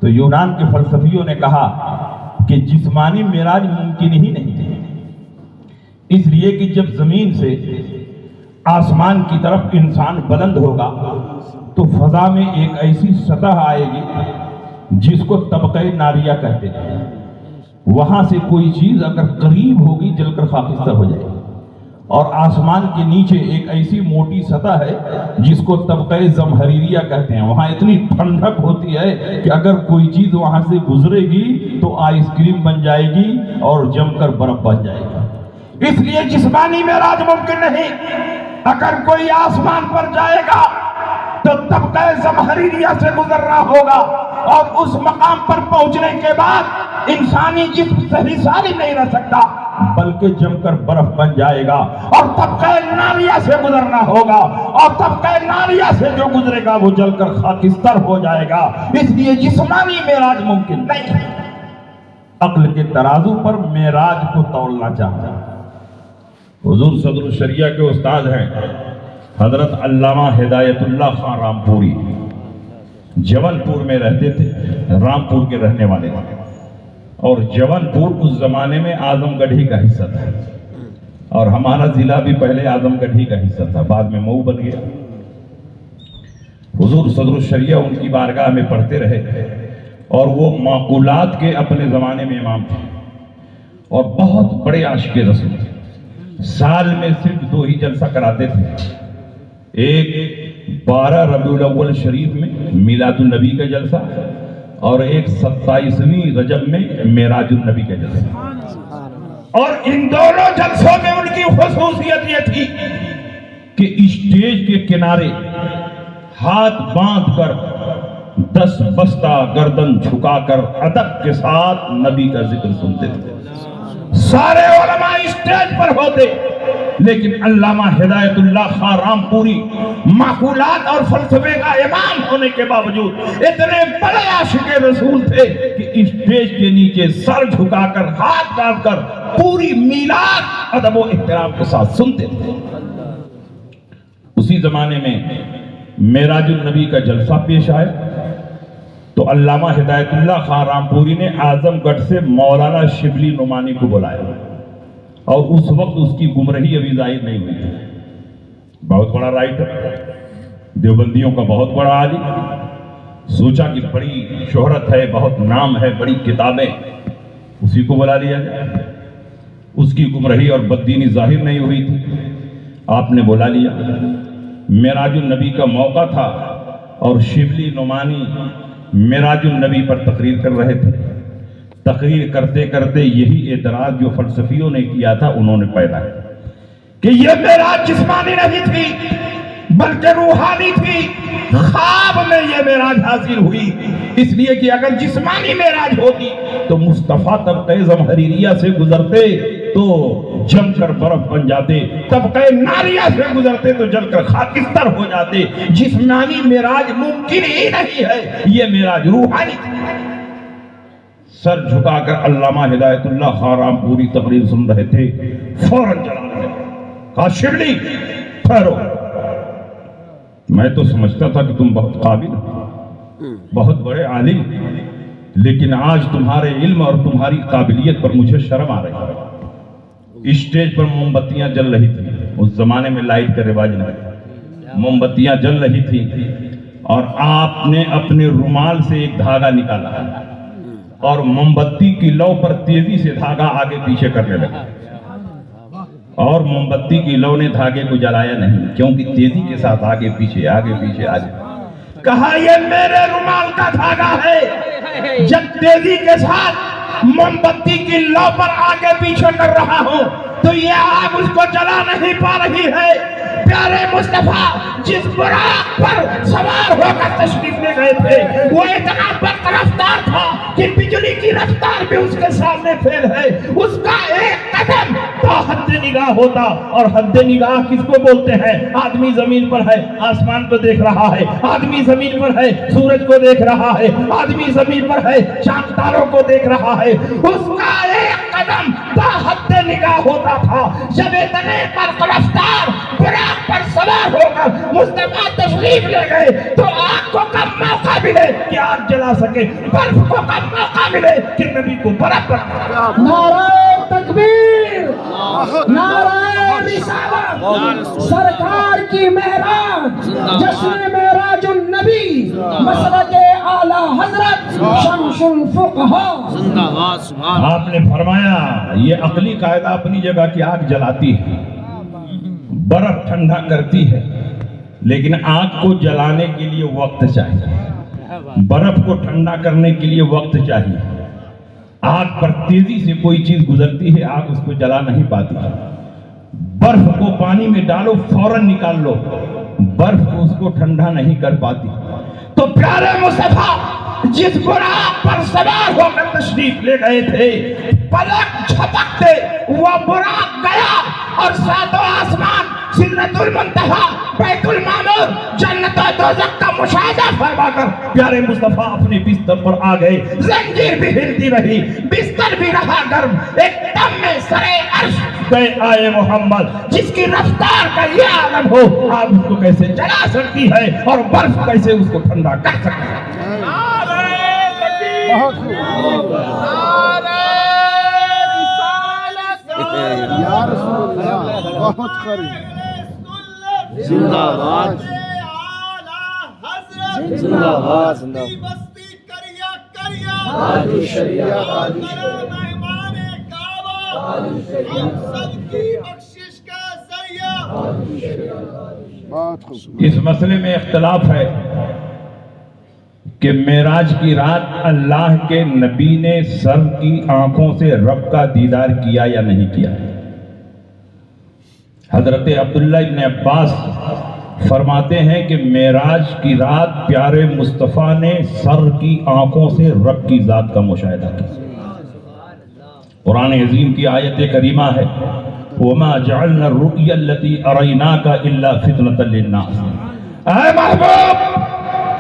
تو یونان کے فلسفیوں نے کہا کہ جسمانی معراج ممکن ہی نہیں ہے، اس لیے کہ جب زمین سے آسمان کی طرف انسان بلند ہوگا تو فضا میں ایک ایسی سطح آئے گی جس کو طبقہ ناریہ کہتے ہیں، وہاں سے کوئی چیز اگر قریب ہوگی جل کر خاکستر ہو جائے گی، اور آسمان کے نیچے ایک ایسی موٹی سطح ہے جس کو طبقہ زمہریریہ کہتے ہیں، وہاں اتنی ٹھنڈک ہوتی ہے کہ اگر کوئی چیز وہاں سے گزرے گی تو آئس کریم بن جائے گی اور جم کر برف بن جائے گی۔ اس لیے جسمانی معراج ممکن نہیں۔ اگر کوئی آسمان پر جائے گا تو طبقہ زمہریریہ سے گزرنا ہوگا، اور اس مقام پر پہنچنے کے بعد انسانی جسم صحیح سالم نہیں رہ سکتا بلکہ جم کر برف بن جائے گا، اور طبقہ ناریہ سے گزرنا ہوگا، اور طبقہ ناریہ سے جو گزرے گا وہ جل کر خاکستر ہو جائے گا۔ اس لیے جسمانی معراج ممکن نہیں۔ عقل کے ترازو پر معراج کو تولنا چاہتا ہے۔ حضور صدر الشریعہ کے استاد ہیں حضرت علامہ ہدایت اللہ خان رامپوری، جبل پور میں رہتے تھے، رامپور کے رہنے والے تھے، اور جبل پور اس زمانے میں اعظم گڑھ ہی کا حصہ تھا، اور ہمارا ضلع بھی پہلے اعظم گڑھ ہی کا حصہ تھا، بعد میں مئو بن گیا۔ حضور صدر الشریعہ ان کی بارگاہ میں پڑھتے رہے، اور وہ معقولات کے اپنے زمانے میں امام تھے، اور بہت بڑے عاشق رسول تھے۔ سال میں صرف 2 ہی جلسہ کراتے تھے، ایک 12 ربیع الاول شریف میں میلاد النبی کا جلسہ، اور ایک 27ویں رجب میں معراج النبی کا جلسہ۔ اور ان دونوں جلسوں میں ان کی خصوصیت یہ تھی کہ اسٹیج کے کنارے ہاتھ باندھ کر 10 بستہ گردن جھکا کر ادب کے ساتھ نبی کا ذکر سنتے تھے۔ سارے علماء اسٹیج پر ہوتے، لیکن علامہ ہدایت اللہ خان رامپوری معقولات اور فلسفے کا امام ہونے کے باوجود اتنے بڑے عاشق رسول تھے کہ اسٹیج کے نیچے سر جھکا کر ہاتھ باندھ کر پوری میلاد ادب و احترام کے ساتھ سنتے تھے۔ اسی زمانے میں معراج النبی کا جلسہ پیش آیا تو علامہ ہدایت اللہ خان رامپوری نے اعظم گڑھ سے مولانا شبلی نعمانی کو بلایا، اور اس وقت اس کی گمراہی ابھی ظاہر نہیں ہوئی تھی۔ بہت بڑا رائٹر، دیوبندیوں کا بہت بڑا عالم، سوچا کہ بڑی شہرت ہے، بہت نام ہے، بڑی کتابیں، اسی کو بلا لیا جائے۔ اس کی گمراہی اور بددینی ظاہر نہیں ہوئی تھی، آپ نے بلا لیا۔ معراج النبی کا موقع تھا، اور شبلی نعمانی معراج النبی پر تقریر کر رہے تھے۔ تقریر کرتے کرتے یہی اعتراض جو فلسفیوں نے کیا تھا انہوں نے پیدا کیا کہ یہ معراج جسمانی نہیں تھی بلکہ روحانی تھی، خواب میں یہ معراج حاصل ہوئی، اس لیے کہ اگر جسمانی معراج ہوتی تو مصطفیٰ طبقہ زمہریریہ سے گزرتے تو جم کر برف بن جاتے، طبقہ ناریہ سے گزرتے تو جل کر خاکستر ہو جاتے۔ جسمانی معراج ممکن ہی نہیں ہے، یہ معراج روحانی تھی۔ سر جھکا کر علامہ ہدایت اللہ خان رامپوری تقریر سن رہے تھے، فوراً چلا گئے، کہا شبلی ٹھہرو، میں تو سمجھتا تھا کہ تم بہت قابل ہو، بہت بڑے عالم، لیکن آج تمہارے علم اور تمہاری قابلیت پر مجھے شرم آ رہی ہے۔ اسٹیج پر موم بتیاں جل رہی تھی، اس زمانے میں لائٹ کا رواج نہیں تھا، موم بتیاں جل رہی تھی، اور آپ نے اپنے رومال سے ایک دھاگا نکالا اور موم بتی کی لو پر تیزی سے دھاگا آگے پیچھے کرنے لگا، اور موم بتی کی لو نے دھاگے کو جلایا نہیں، کیونکہ تیزی کے ساتھ آگے پیچھے آگے پیچھے آگے۔ کہا یہ میرے رومال کا دھاگا ہے، جب تیزی کے ساتھ موم بتی کی لو پر آگے پیچھے کر رہا ہوں تو یہ آگ اس کو جلا نہیں پا رہی ہے۔ پیارے مصطفیٰ جس براق پر سوار ہو کر تشریف لے گئے تھے وہ اتنا برق رفتار تھا کہ بجلی کی رفتار بھی اس کے سامنے فیل ہے، اس کا ایک قدم تو حد نگاہ ہوتا، اور حد نگاہ کس کو بولتے ہیں؟ آدمی زمین پر ہے، آسمان کو دیکھ رہا ہے، آدمی زمین پر ہے، سورج کو دیکھ رہا ہے، آدمی زمین پر ہے، چاند تاروں کو دیکھ رہا ہے، اس کا ایک قدم تو حد نگاہ ہوتا تھا۔ جب اتنے برق رفتار براق پر سوار ہو کر مصطفیٰ تشریف لے گئے تو آگ کو کب موقع ملے کہ آگ جلا سکے، برف کو کب موقع ملے کہ نبی کو برف پر۔ نعرہ تکبیر، نعرہ رسالت، سرکار کی معراج، جشن معراج النبی، مسلک اعلیٰ حضرت شمس الفقہا۔ آپ نے فرمایا یہ عقلی قاعدہ اپنی جگہ کی آگ جلاتی ہے، برف ٹھنڈا کرتی ہے، لیکن آگ کو جلانے کے لیے وقت چاہیے، برف کو ٹھنڈا کرنے کے لیے وقت چاہیے۔ آگ پر تیزی سے کوئی چیز گزرتی ہے، آگ اس کو جلا نہیں پاتی۔ برف کو پانی میں ڈالو فوراً نکال لو، برف اس کو ٹھنڈا نہیں کر پاتی۔ تو پیارے مصطفیٰ جس براق پر سوار ہو کر تشریف لے گئے تھے، پلک جھپکتے وہ براق گیا اور ساتوں آسمان، سدرۃ المنتہا، بیت المعمور، جنت و دوزخ کا مشاہدہ فرما کر پیارے مصطفیٰ اپنے بستر پر آ گئے۔ زنجیر بھی ہلتی رہی، بستر بھی رہا گرم، ایک دم میں سرے عرش گئے آئے محمد، جس کی رفتار کا یہ عالم ہو، آگ اس کو کیسے جلا سکتی ہے اور برف کیسے اس کو ٹھنڈا کر سکتی ہے۔ بہت خوب، یا رسول اللہ، بہت قریب، زندہ باد، زندہ باد، زندہ باد، آج شریعت، آج شریعت، بہت خوب۔ اس مسئلے میں اختلاف ہے کہ معراج کی رات اللہ کے نبی نے سر کی آنکھوں سے رب کا دیدار کیا یا نہیں کیا۔ حضرت عبداللہ ابن عباس فرماتے ہیں کہ معراج کی رات پیارے مصطفیٰ نے سر کی آنکھوں سے رب کی ذات کا مشاہدہ کیا۔ قرآن عظیم کی آیت کریمہ ہے وَمَا جَعَلْنَا الرُّؤْيَا الَّتِي أَرَيْنَاكَ إِلَّا فِتْنَةً لِلنَّاسِ، اے محبوب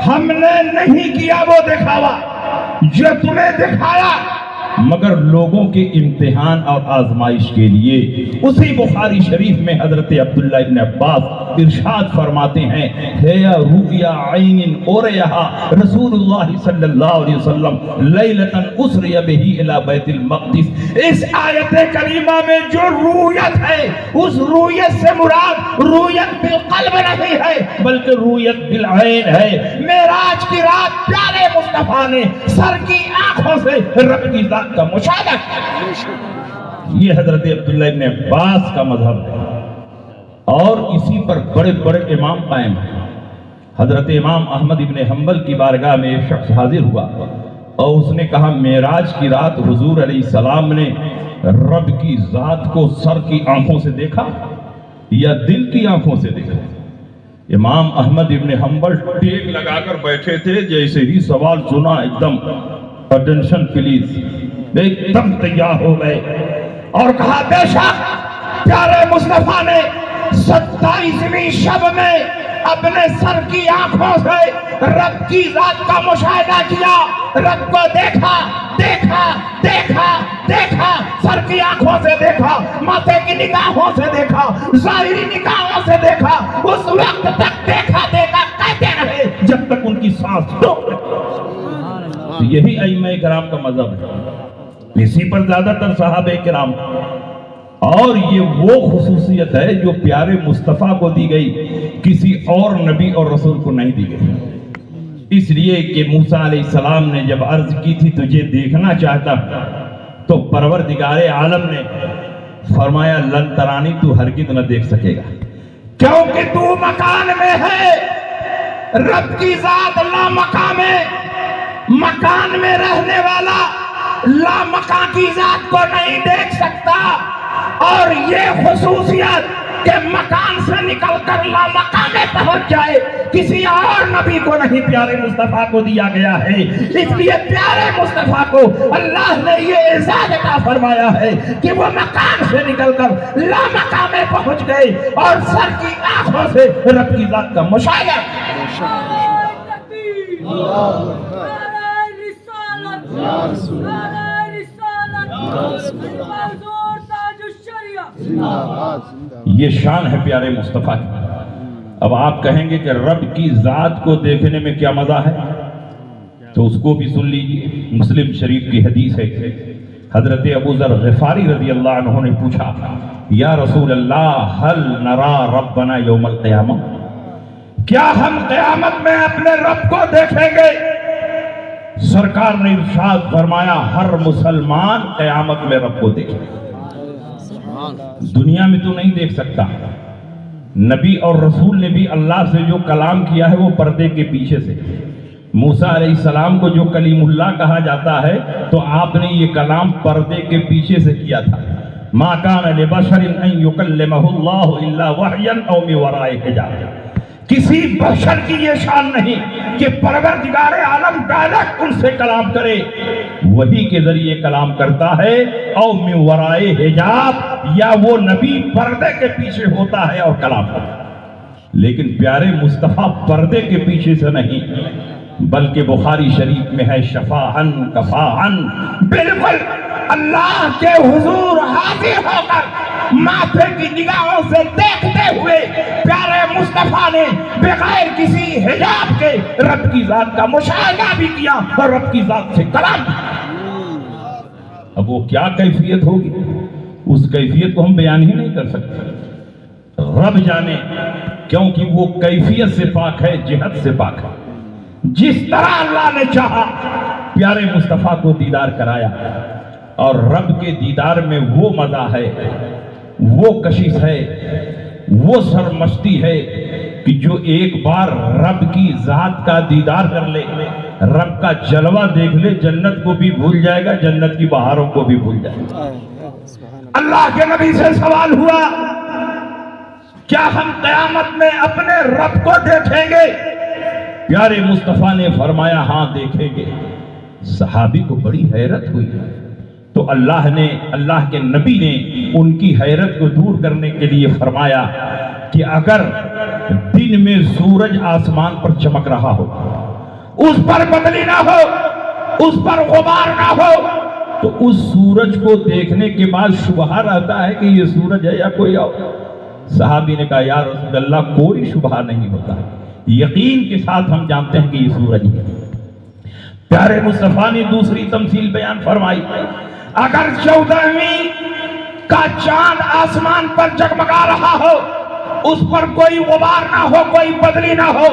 ہم نے نہیں کیا وہ دکھاوا جو تمہیں دکھایا مگر لوگوں کے امتحان اور آزمائش کے لیے۔ اسی بخاری شریف میں حضرت عبداللہ ابن عباس ارشاد فرماتے ہیں ہے رؤیا عین اورہا رسول اللہ صلی اللہ علیہ وسلم لیلۃ اسری بہ الی بیت المقدس۔ اس آیت کریمہ میں جو رؤیت ہے اس رؤیت سے مراد رؤیت بالقلب نہیں ہے بلکہ رؤیت بالعین ہے۔ معراج کی رات پیارے مصطفیٰ نے سر کی آنکھوں سے رب کی ذات کا مشاہدہ کیا۔ یہ حضرت عبداللہ ابن عباس کا مذہب ہے اور اسی پر بڑے بڑے امام قائم ہیں۔ حضرت امام احمد ابن حنبل کی بارگاہ میں ایک شخص حاضر ہوا اور اس نے کہا معراج کی رات حضور علیہ السلام نے رب کی ذات کو سر کی آنکھوں سے دیکھا یا دل کی آنکھوں سے دیکھا؟ امام احمد ابن حنبل ٹیک لگا کر بیٹھے تھے، جیسے ہی سوال سنا ایک دم اٹینشن پلیز، ایک دم تیار ہو گئے اور کہا بے شک پیارے مصطفیٰ نے 27ویں شب میں اپنے سر کی آنکھوں سے رب کی ذات کا مشاہدہ کیا، رب کو دیکھا دیکھا دیکھا دیکھا، سر کی آنکھوں سے دیکھا، ماتھے کی نگاہوں سے دیکھا، ظاہری نگاہوں سے دیکھا، اس وقت تک دیکھا دیکھا کہتے رہے جب تک ان کی سانس روک گئی۔ یہی ائمہ کرام کا مذہب ہے، اسی پر زیادہ تر صحابہ کرام، اور یہ وہ خصوصیت ہے جو پیارے مصطفیٰ کو دی گئی، کسی اور نبی اور رسول کو نہیں دی گئی۔ اس لیے کہ موسیٰ علیہ السلام نے جب عرض کی تھی تجھے دیکھنا چاہتا تو پروردگار عالم نے فرمایا لن ترانی، تو ہرگز نہ دیکھ سکے گا، کیونکہ تو مکان میں ہے، رب کی ذات لا مقام ہے، مکان میں رہنے والا لا مکان کی ذات کو نہیں دیکھ سکتا۔ اور یہ خصوصیت کہ مکان سے نکل کر لا مقام میں پہنچ جائے کسی اور نبی کو نہیں، پیارے مصطفیٰ کو دیا گیا ہے۔ اس لیے پیارے مصطفیٰ کو اللہ نے یہ اعزاز عطا فرمایا ہے کہ وہ مکان سے نکل کر لا مقام میں پہنچ گئے اور سر کی آنکھوں سے رب کی ذات کا مشاہدہ۔ یہ شان ہے پیارے مصطفیٰ کی۔ اب آپ کہیں گے کہ رب کی ذات کو دیکھنے میں کیا مزہ ہے، تو اس کو بھی سن لیجیے۔ مسلم شریف کی حدیث ہے، حضرت ابو ذر غفاری رضی اللہ عنہ نے پوچھا، یا رسول اللہ هل نرا ربنا یوم القیامہ، کیا ہم قیامت میں اپنے رب کو دیکھیں گے؟ سرکار نے ارشاد فرمایا، ہر مسلمان قیامت میں رب کو دیکھے، دنیا میں تو نہیں دیکھ سکتا۔ نبی اور رسول نے بھی اللہ سے جو کلام کیا ہے وہ پردے کے پیچھے سے۔ موسیٰ علیہ السلام کو جو کلیم اللہ کہا جاتا ہے تو آپ نے یہ کلام پردے کے پیچھے سے کیا تھا۔ ما کان لبشر ان یکلمہ اللہ الا وحیا او من وراء حجاب، کسی بشر کی یہ شان نہیں کہ پروردگار عالم ڈائریکٹ ان سے کلام کرے، وہی کے ذریعے کلام کرتا ہے، او من وراء حجاب، یا وہ نبی پردے کے پیچھے ہوتا ہے اور کلام کرتا ہے۔ لیکن پیارے مصطفیٰ پردے کے پیچھے سے نہیں، بلکہ بخاری شریف میں ہے شفاعن کفاعن، بالکل اللہ کے حضور حاضر ہو کر ماتھے کی نگاہوں سے دیکھتے ہوئے پیارے مصطفیٰ نے بغیر کسی حجاب کے رب کی ذات کا مشاہدہ بھی کیا اور رب کی ذات سے کلام کیا۔ اب وہ کیا کیفیت ہوگی، اس کیفیت کو ہم بیان ہی نہیں کر سکتے، رب جانے، کیونکہ وہ کیفیت سے پاک ہے، جہت سے پاک ہے۔ جس طرح اللہ نے چاہا پیارے مصطفیٰ کو دیدار کرایا، اور رب کے دیدار میں وہ مزہ ہے، وہ کشش ہے، وہ سرمستی ہے کہ جو ایک بار رب کی ذات کا دیدار کر لے، رب کا جلوہ دیکھ لے، جنت کو بھی بھول جائے گا، جنت کی بہاروں کو بھی بھول جائے گا۔ اللہ کے نبی سے سوال ہوا، کیا ہم قیامت میں اپنے رب کو دیکھیں گے؟ پیارے مصطفیٰ نے فرمایا، ہاں دیکھیں گے۔ صحابی کو بڑی حیرت ہوئی، تو اللہ کے نبی نے ان کی حیرت کو دور کرنے کے لیے فرمایا کہ اگر دن میں سورج آسمان پر چمک رہا ہو، اس پر بدلی نہ ہو، اس پر غبار نہ ہو، تو اس سورج کو دیکھنے کے بعد شبہ رہتا ہے کہ یہ سورج ہے یا کوئی اور۔ صحابی نے کہا، یا رسول اللہ کوئی شبہ نہیں ہوتا، یقین کے ساتھ ہم جانتے ہیں کہ یہ سورج ہے۔ پیارے مصطفیٰ نے دوسری تمثیل بیان فرمائی، اگر 14ویں کا چاند آسمان پر جگمگا رہا ہو، اس پر کوئی غبار نہ ہو، کوئی بدلی نہ ہو،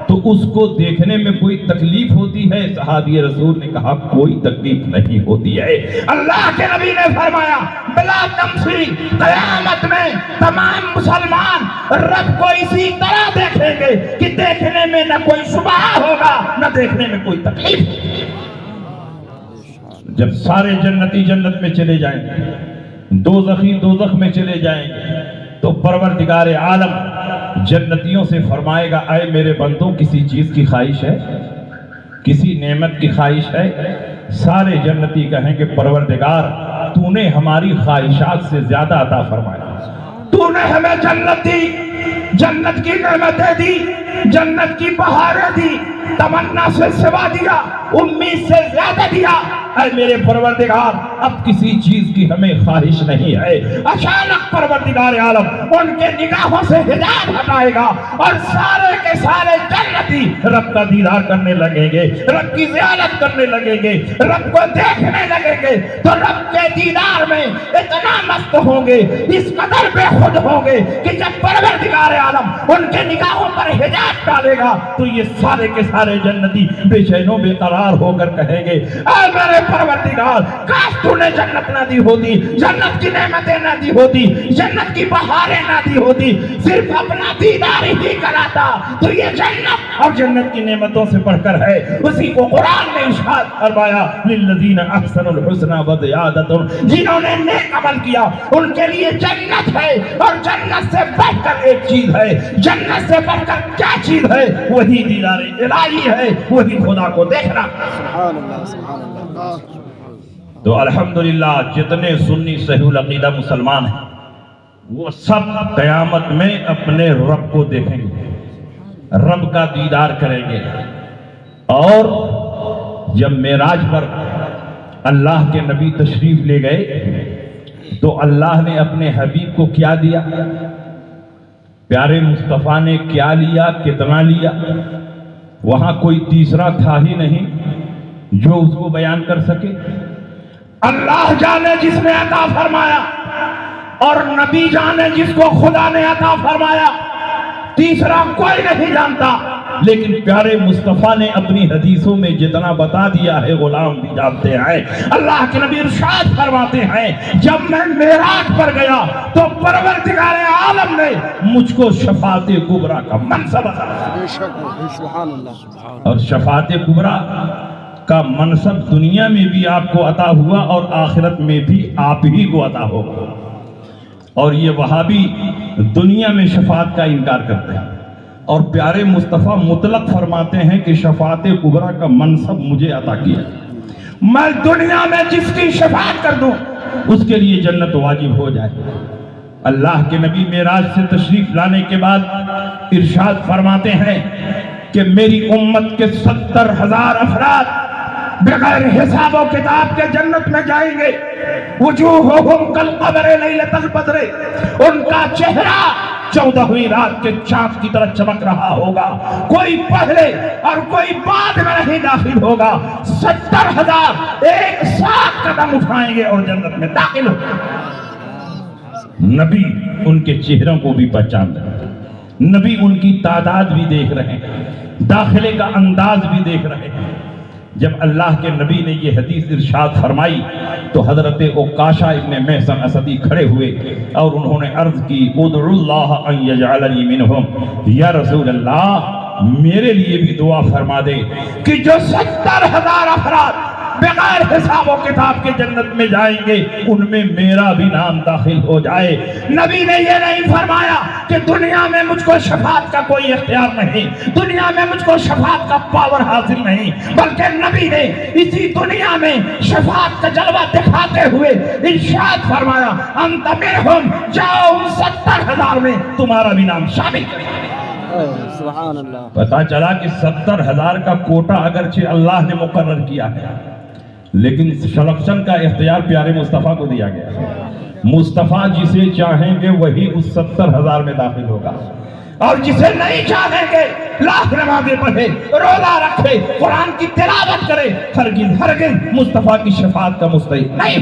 تو اس کو دیکھنے میں کوئی تکلیف ہوتی ہے؟ صحابی رسول نے کہا، کوئی تکلیف نہیں ہوتی ہے۔ اللہ کے نبی نے فرمایا، بلا تمثیل قیامت میں تمام مسلمان رب کو اسی طرح دیکھیں گے کہ دیکھنے میں نہ کوئی شبہ ہوگا، نہ دیکھنے میں کوئی تکلیف۔ جب سارے جنتی جنت میں چلے جائیں گے، دوزخی دوزخ میں چلے جائیں گے، تو پروردگار عالم جنتیوں سے فرمائے گا، اے میرے بندوں، کسی چیز کی خواہش ہے، کسی نعمت کی خواہش ہے؟ سارے جنتی کہیں کہ پروردگار تو نے ہماری خواہشات سے زیادہ عطا فرمایا، تو نے ہمیں جنت دی، جنت کی نعمتیں دی، جنت کی بہاریں دی، تمنا سے سوا دیا، امید سے زیادہ دیا۔ اے میرے پروردگار، اب کسی چیز کی ہمیں خواہش نہیں ہے۔ اچانک پروردگار عالم ان کے نگاہوں سے حجاب ہٹائے گا اور سارے کے سارے جنتی رب کا دیدار کرنے لگیں گے، رب کی زیارت کرنے لگیں گے، رب کو دیکھنے لگیں گے، تو رب کے دیدار میں اتنا مست ہوں گے، اس قدر بے خود ہوں گے کہ جب پروردگار عالم ان کے نگاہوں پر حجاب ڈالے گا تو یہ سارے کے سارے جنتی بے چین و بے قرار ہو کر کہیں گے، اے میرے پروردگار، کاش تو نے جنت نہ دی ہوتی، جنت کی نعمتیں نہ دی ہوتی، جنت کی بہاریں نہ دی ہوتی، صرف اپنا دیدار ہی کراتا تو یہ جنت اور جنت کی نعمتوں سے بڑھ کر ہے۔ اسی کو قرآن نے ارشاد فرمایا، للذین احسنوا الحسنى وزیادۃ، جنہوں نے نیک عمل کیا ان کے لیے جنت ہے، اور جنت سے بڑھ کر ایک چیز ہے، جنت سے بڑھ کر کیا چیز ہے؟ وہی دیدار الہی ہے، وہی خدا کو دیکھنا۔ سبحان اللہ، سبحان اللہ۔ تو الحمدللہ جتنے سنی صحیح العقیدہ مسلمان ہیں وہ سب قیامت میں اپنے رب کو دیکھیں گے، رب کا دیدار کریں گے۔ اور جب معراج پر اللہ کے نبی تشریف لے گئے تو اللہ نے اپنے حبیب کو کیا دیا؟ پیارے مصطفیٰ نے کیا لیا، کتنا لیا؟ وہاں کوئی تیسرا تھا ہی نہیں جو اس کو بیان کر سکے۔ اللہ جانے جس نے عطا فرمایا، اور نبی جانے جس کو خدا نے عطا فرمایا، تیسرا کوئی نہیں جانتا۔ لیکن پیارے مصطفیٰ نے اپنی حدیثوں میں جتنا بتا دیا ہے غلام بھی جانتے ہیں۔ اللہ کے نبی ارشاد فرماتے ہیں جب میں معراج پر گیا تو پروردگار عالم نے مجھ کو شفاعت کبریٰ کا منصب عطا کیا۔ سبحان اللہ۔ اور شفاعت کبریٰ کا منصب دنیا میں بھی آپ کو عطا ہوا اور آخرت میں بھی آپ ہی کو عطا ہوگا۔ اور یہ وہابی دنیا میں شفاعت کا انکار کرتے ہیں، اور پیارے مصطفیٰ مطلق فرماتے ہیں کہ شفاعت کبریٰ کا منصب مجھے عطا کیا، میں دنیا میں جس کی شفاعت کر دوں اس کے لیے جنت واجب ہو جائے۔ اللہ کے نبی معراج سے تشریف لانے کے بعد ارشاد فرماتے ہیں کہ میری امت کے 70,000 افراد بغیر حساب و کتاب کے جنت میں جائیں گے۔ وجوہہم کالقمر لیلۃ البدر، ان کا چہرہ 14ویں رات کے چاند کی طرح چمک رہا ہوگا، کوئی پہلے اور کوئی بعد میں نہیں داخل ہوگا۔ 70,000 ایک ساتھ قدم اٹھائیں گے اور جنت میں داخل ہوں گے۔ نبی ان کے چہروں کو بھی پہچان رہے ہیں، نبی ان کی تعداد بھی دیکھ رہے ہیں، داخلے کا انداز بھی دیکھ رہے ہیں۔ جب اللہ کے نبی نے یہ حدیث ارشاد فرمائی تو حضرت عکاشہ ابن محصن اسدی کھڑے ہوئے اور انہوں نے عرض کی ادعو اللہ ان یجعلنی منہم، یا رسول اللہ میرے لیے بھی دعا فرما دے کہ جو 70,000 افراد بغیر حساب و کتاب کے جنت میں جائیں گے ان میں میرا بھی نام داخل ہو جائے۔ نبی نے یہ نہیں فرمایا کہ دنیا میں مجھ کو شفاعت کا کوئی اختیار نہیں، دنیا میں مجھ کو شفاعت کا پاور حاصل نہیں، بلکہ نبی نے اسی دنیا میں شفاعت کا جلوہ دکھاتے ہوئے ارشاد فرمایا انت منہم، جاؤ 70,000 میں تمہارا بھی نام شامل کریں۔ سبحان اللہ۔ پتا چلا کہ 70,000 کا کوٹا اگرچہ اللہ نے مقرر کیا ہے لیکن سلیکشن کا اختیار پیارے مصطفیٰ کو دیا گیا۔ مصطفیٰ جسے چاہیں گے وہی اس 70,000 میں داخل ہوگا، اور جسے نہیں چاہیں گے لاکھ نمازیں پڑھے، روزہ رکھے، قرآن کی تلاوت کرے، ہرگز مصطفیٰ کی شفاعت کا مستحق نہیں۔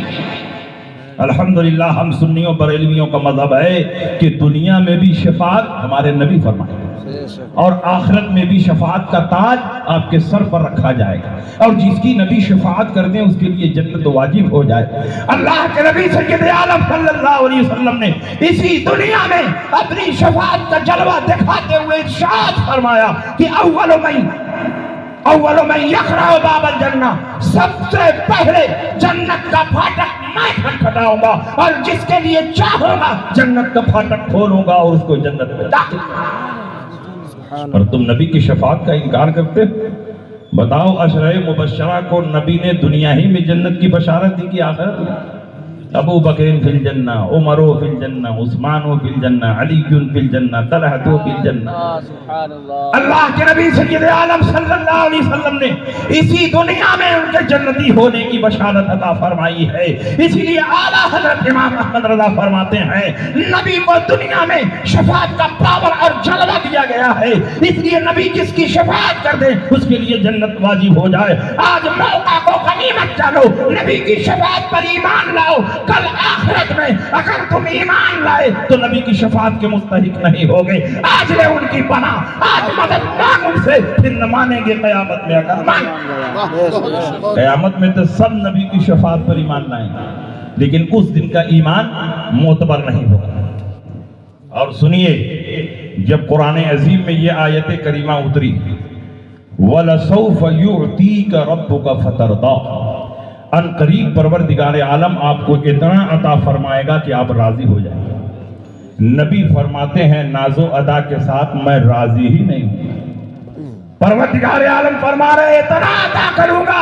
الحمدللہ ہم سنیوں بریلویوں کا مذہب ہے کہ دنیا میں بھی شفاعت ہمارے نبی فرمائے اور آخرت میں بھی شفاعت کا تاج آپ کے سر پر رکھا جائے گا، اور جس کی نبی شفاعت کر دیں اس کے لیے جنت واجب ہو جائے۔ اللہ کے نبی سید عالم صلی اللہ علیہ وسلم نے اسی دنیا میں اپنی شفاعت کا جلوہ دکھاتے ہوئے ارشاد فرمایا کہ اول من یقرع باب الجنہ، سب سے پہلے جنت کا پھاٹک میں کھٹکھٹاؤں گا، اور جس کے لیے چاہوں گا جنت کا پھاٹک کھولوں گا اور اس کو جنت میں داخل کروں گا۔ اور تم نبی کی شفاعت کا انکار کرتے؟ بتاؤ اشرہ مبشرہ کو نبی نے دنیا ہی میں جنت کی بشارت دی کہ آخرت میں ابو بکر فی الجنہ، عمر فی الجنہ، عثمان فی الجنہ، علی فی الجنہ، طلحہ فی الجنہ۔ اللہ کے نبی سید عالم صلی اللہ علیہ وسلم نے اسی دنیا میں ان کے جنتی ہونے کی بشارت عطا فرمائی ہے۔ اسی لیے اعلیٰ حضرت امام احمد رضا فرماتے ہیں نبی کو دنیا میں شفاعت کا پاور اور جلوہ دیا گیا ہے، اس لیے نبی جس کی شفاعت کر دے اس کے لیے جنت واجب ہو جائے۔ آج موقع کو غنیمت جانو، نبی کی شفاعت پر ایمان لاؤ، کل آخرت میں اگر تم ایمان لائے تو نبی کی شفاعت کے مستحق نہیں ہوگے۔ آج لے ان کی پناہ، آج مدد مانگ ان سے، پھر نہ مانیں گے قیامت میں۔ اگر مانگ قیامت میں تو سب نبی کی شفاعت پر ایمان لائیں گے، لیکن اس دن کا ایمان معتبر نہیں ہوگا۔ اور سنیے جب قرآن عظیم میں یہ آیت کریمہ اتری وَلَسَوْفَ يُعْتِيكَ رَبُّكَ فَتَرْضَىٰ، ان قریب پروردگار عالم آپ کو اتنا عطا فرمائے گا کہ آپ راضی ہو جائیں گے۔ نبی فرماتے ہیں ناز و ادا کے ساتھ میں راضی ہی نہیں ہوں۔ پروردگار عالم فرما رہے اتنا عطا کروں گا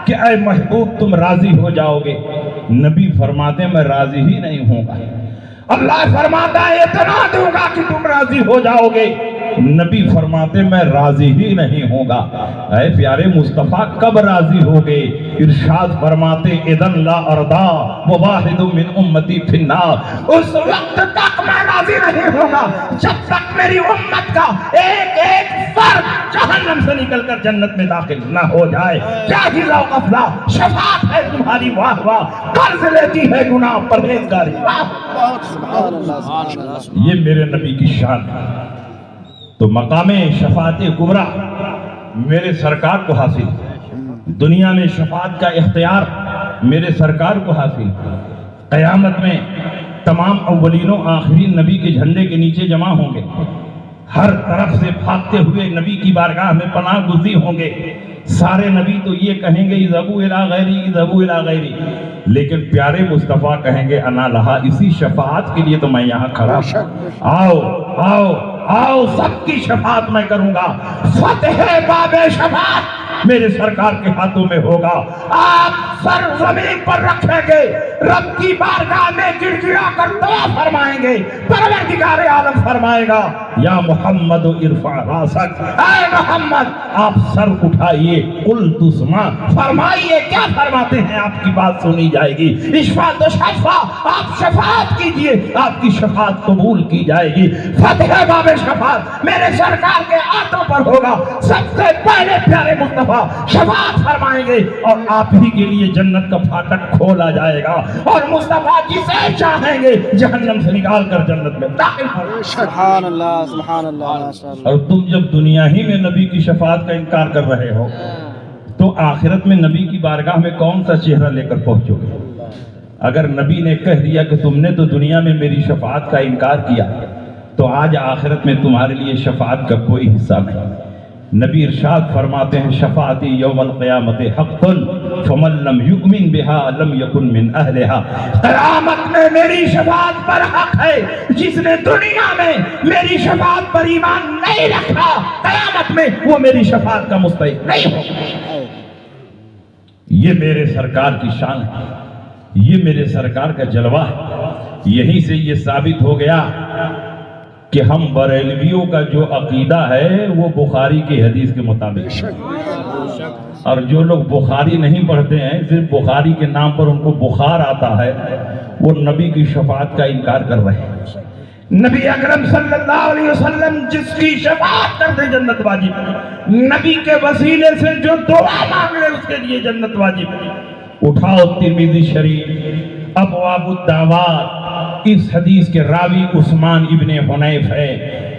کہ اے محبوب تم راضی ہو جاؤ گے۔ نبی فرماتے ہیں میں راضی ہی نہیں ہوں گا۔ اللہ فرماتا ہے اتنا دوں گا کہ تم راضی ہو جاؤ گے۔ نبی فرماتے میں راضی ہی نہیں ہوں گا۔ اے پیارے مصطفیٰ کب راضی ہوگے؟ ارشاد فرماتے اذن لا ارضا وواحد من امتی فی النار، اس وقت تک میں راضی نہیں ہوں گا جب تک میری امت کا ایک ایک فرد جہنم سے نکل کر جنت میں داخل نہ ہو جائے۔ کیا ہی ذوق افزا شفاعت ہے تمہاری، واہ واہ، قرض لیتی ہے گناہ پرہیزگاری، یہ میرے نبی کی شان ہے۔ تو مقام شفاعت کبریٰ میرے سرکار کو حاصل، دنیا میں شفاعت کا اختیار میرے سرکار کو حاصل۔ قیامت میں تمام اولین و آخرین نبی کے جھنڈے کے نیچے جمع ہوں گے، ہر طرف سے بھاگتے ہوئے نبی کی بارگاہ میں پناہ گزین ہوں گے۔ سارے نبی تو یہ کہیں گے اذهبوا الی غیری، اذهبوا الی غیری، لیکن پیارے مصطفیٰ کہیں گے انا لہا، اسی شفاعت کے لیے تو میں یہاں کھڑا ہوں۔ آؤ آؤ آؤ، سب کی شفاعت میں کروں گا۔ فتح باب شفاعت میرے سرکار کے ہاتھوں میں ہوگا۔ آپ سر زمین پر رکھیں گے، رب کی بارگاہ میں گڑ گڑا کر دعا فرمائیں گے، پروردگار عالم فرمائے گا یا محمد ارفع راسک، اے محمد آپ سر اٹھائیے، قلت اسمع، فرمائیے کیا فرماتے ہیں، آپ کی بات سنی جائے گی۔ اشفاء تو شفا، آپ شفاعت کیجئے، آپ کی شفاعت قبول کی جائے گی۔ فتح باب شفاعت میرے سرکار کے ہاتھوں پر ہوگا۔ سب سے پہلے پیارے مصطفیٰ شفاعت فرمائیں گے اور آپ ہی کے لیے جنت کا پھاٹک کھولا جائے گا، اور مصطفیٰ جسے چاہیں گے جہنم سے نکال کر جنت میں داخل فرمائیں۔ سبحان اللہ سبحان اللہ ماشاء اللہ۔ اور تم جب دنیا ہی میں نبی کی شفاعت کا انکار کر رہے ہو تو آخرت میں نبی کی بارگاہ میں کون سا چہرہ لے کر پہنچو گے؟ اگر نبی نے کہہ دیا کہ تم نے تو دنیا میں میری شفاعت کا انکار کیا تو آج آخرت میں تمہارے لیے شفاعت کا کوئی حصہ نہیں۔ نبی ارشاد فرماتے ہیں شفاعتی یوم القیامت حق فمن لم یؤمن بها لم یکن من اہلها، قیامت میں میری شفاعت پر حق ہے، جس نے دنیا میں میری شفاعت پر ایمان نہیں رکھا قیامت میں وہ میری شفاعت کا مستحق نہیں ہوگا۔ یہ میرے سرکار کی شان ہے، یہ میرے سرکار کا جلوہ ہے۔ یہیں سے یہ ثابت ہو گیا کہ ہم بریلویوں کا جو عقیدہ ہے وہ بخاری کی حدیث کے مطابق، اور جو لوگ بخاری نہیں پڑھتے ہیں، صرف بخاری کے نام پر ان کو بخار آتا ہے، وہ نبی کی شفاعت کا انکار کر رہے ہیں۔ نبی اکرم صلی اللہ علیہ وسلم جس کی شفاعت کرتے جنت واجب، نبی کے وسیلے سے جو دعا مانگ لے اس کے لیے جنت واجب۔ اٹھاؤ ترمذی شریف ابواب الدعوات، اس حدیث کے راوی عثمان ابن حنیف ہے۔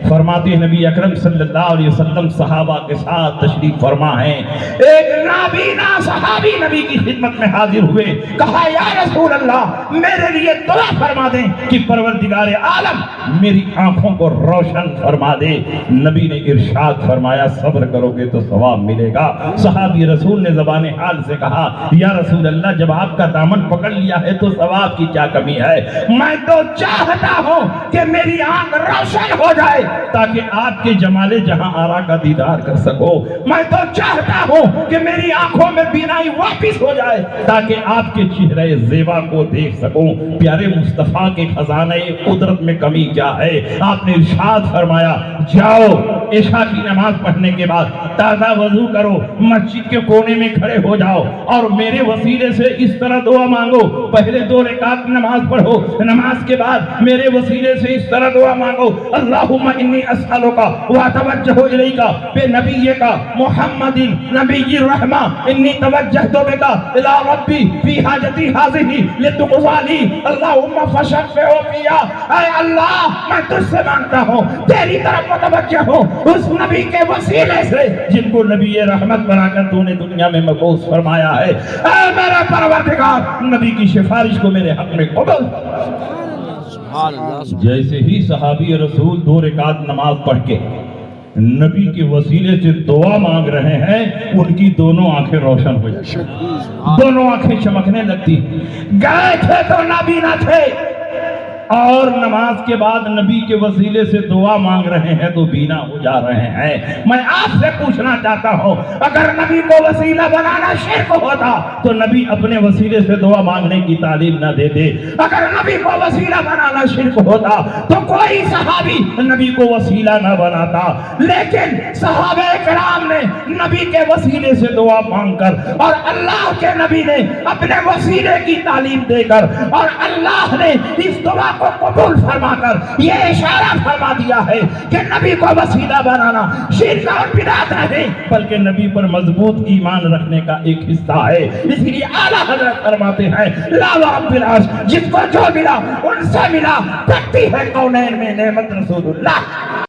فرماتے ہیں نبی اکرم صلی اللہ علیہ وسلم صحابہ کے ساتھ تشریف فرما ہیں، ایک نابینا صحابی نبی کی خدمت میں حاضر ہوئے، کہا یا رسول اللہ میرے لیے دعا فرما دیں کہ پروردگار عالم میری آنکھوں کو روشن فرما دے۔ نبی نے ارشاد فرمایا صبر کرو گے تو ثواب ملے گا۔ صحابی رسول نے زبان حال سے کہا یا رسول اللہ جب آپ کا دامن پکڑ لیا ہے تو ثواب کی کیا کمی ہے؟ میں تو چاہتا ہوں کہ میری آنکھ روشن ہو جائے تاکہ آپ کے جمال جہاں آرا کا دیدار کر سکو۔ میں تو چاہتا ہوں کہ میری آنکھوں میں بینائی واپس ہو جائے تاکہ آپ کے چہرے زیبا کو دیکھ سکوں۔ پیارے مصطفیٰ کے خزانہ قدرت میں کمی کیا ہے؟ آپ نے ارشاد فرمایا جاؤ عشاء کی نماز پڑھنے کے بعد تازہ وضو کرو، مسجد کے کونے میں کھڑے ہو جاؤ اور میرے وسیلے سے اس طرح دعا مانگو۔ پہلے 2 رکعت نماز پڑھو، نماز کے بعد میرے وسیلے سے اس طرح دعا مانگو اللہم انی اسألک واتوجہ الیک بنبیک محمد نبی الرحمہ انی توجہت بک الی ربی فی حاجتی ہذہ لتقضی لی اللہم فشفع فیہا۔ اے اللہ میں تجھ سے مانگتا ہوں، تیری طرف متوجہ ہوں اس نبی کے وسیلے سے جن کو نبی رحمت بنا کر تو نے دنیا میں مبعوث فرمایا ہے۔ اے میرے پروردگار نبی کی سفارش کو میرے حق میں قبول۔ جیسے ہی صحابی رسول 2 رکعت نماز پڑھ کے نبی کے وسیلے سے دعا مانگ رہے ہیں، ان کی دونوں آنکھیں روشن ہو جاتی، دونوں آنکھیں چمکنے لگتی۔ گئے تھے تو نبی نہ تھے، اور نماز کے بعد نبی کے وسیلے سے دعا مانگ رہے ہیں تو بینا ہو جا رہے ہیں۔ میں آپ سے پوچھنا چاہتا ہوں، اگر نبی کو وسیلہ بنانا شرک ہوتا تو نبی اپنے وسیلے سے دعا مانگنے کی تعلیم نہ دیتے۔ اگر نبی کو وسیلہ بنانا شرک ہوتا تو کوئی صحابی نبی کو وسیلہ نہ بناتا، لیکن صحابہ کرام نے نبی کے وسیلے سے دعا مانگ کر اور اللہ کے نبی نے اپنے وسیلے کی تعلیم دے کر اور اللہ نے اس دعا کو قبول فرما کر یہ اشارہ فرما دیا ہے کہ نبی کو وسیلہ بنانا شرک اور بدعت نہیں، بلکہ نبی پر مضبوط ایمان رکھنے کا ایک حصہ ہے۔ اس لیے اعلیٰ حضرت فرماتے ہیں لا ورب العرش، جس کو جو ملا ان سے ملا، تکتی ہے کونین میں نعمت رسول اللہ۔